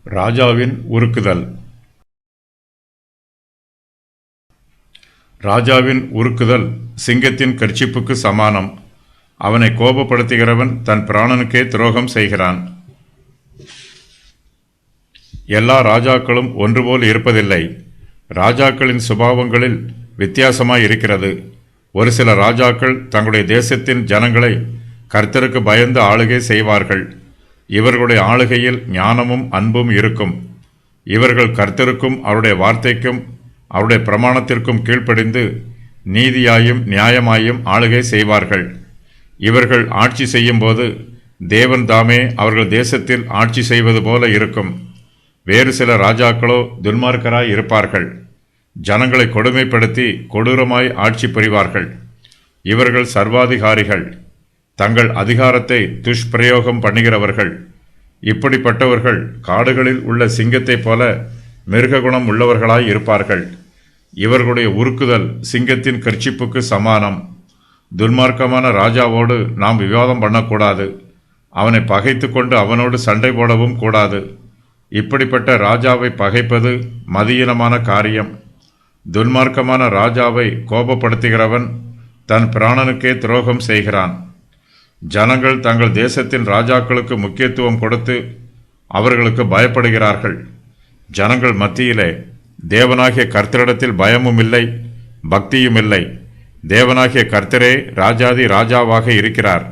ராஜாவின் உருக்குதல். ராஜாவின் உருக்குதல் சிங்கத்தின் கர்ச்சிப்புக்கு சமானம். அவனை கோபப்படுத்துகிறவன் தன் பிராணனுக்கே துரோகம் செய்கிறான். எல்லா ராஜாக்களும் ஒன்றுபோல் இருப்பதில்லை. ராஜாக்களின் சுபாவங்களில் வித்தியாசமாய் இருக்கிறது. ஒரு சில ராஜாக்கள் தங்களுடைய தேசத்தின் ஜனங்களை கர்த்தருக்கு பயந்து ஆளுகை செய்வார்கள். இவர்களுடைய ஆளுகையில் ஞானமும் அன்பும் இருக்கும். இவர்கள் கர்த்தருக்கும் அவருடைய வார்த்தைக்கும் அவருடைய பிரமாணத்திற்கும் கீழ்ப்படிந்து நீதியாயும் நியாயமாயும் ஆளுகை செய்வார்கள். இவர்கள் ஆட்சி செய்யும் போது தேவன் தாமே அவர்கள் தேசத்தில் ஆட்சி செய்வது போல இருக்கும். வேறு சில ராஜாக்களோ துன்மார்க்கராய் இருப்பார்கள். ஜனங்களை கொடுமைப்படுத்தி கொடூரமாய் ஆட்சி புரிவார்கள். இவர்கள் சர்வாதிகாரிகள், தங்கள் அதிகாரத்தை துஷ்பிரயோகம் பண்ணுகிறவர்கள். இப்படிப்பட்டவர்கள் காடுகளில் உள்ள சிங்கத்தைப் போல மிருககுணம் உள்ளவர்களாய் இருப்பார்கள். இவர்களுடைய உருக்குதல் சிங்கத்தின் கர்ச்சிப்புக்கு சமானம். துன்மார்க்கமான ராஜாவோடு நாம் விவாதம் பண்ணக்கூடாது. அவனை பகைத்து கொண்டு அவனோடு சண்டை போடவும் கூடாது. இப்படிப்பட்ட ராஜாவை பகைப்பது மதியீனமான காரியம். துன்மார்க்கமான ராஜாவை கோபப்படுத்துகிறவன் தன் பிராணனுக்கே துரோகம் செய்கிறான். ஜனங்கள் தங்கள் தேசத்தின் ராஜாக்களுக்கு முக்கியத்துவம் கொடுத்து அவர்களுக்கு பயப்படுகிறார்கள். ஜனங்கள் மத்தியிலே தேவனாகிய கர்த்தரிடத்தில் பயமும் இல்லை, பக்தியும் இல்லை. தேவனாகிய கர்த்தரே ராஜாதி ராஜாவாக இருக்கிறார்.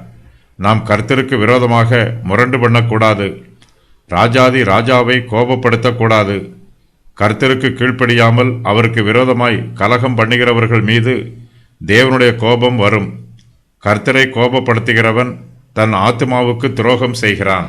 நாம் கர்த்தருக்கு விரோதமாக முரண்டு பண்ணக்கூடாது. ராஜாதி ராஜாவை கோபப்படுத்தக்கூடாது. கர்த்தருக்கு கீழ்ப்படியாமல் அவருக்கு விரோதமாய் கலகம் பண்ணுகிறவர்கள் மீது தேவனுடைய கோபம் வரும். கர்த்தரை கோபப்படுத்துகிறவன் தன் ஆத்துமாவுக்கு துரோகம் செய்கிறான்.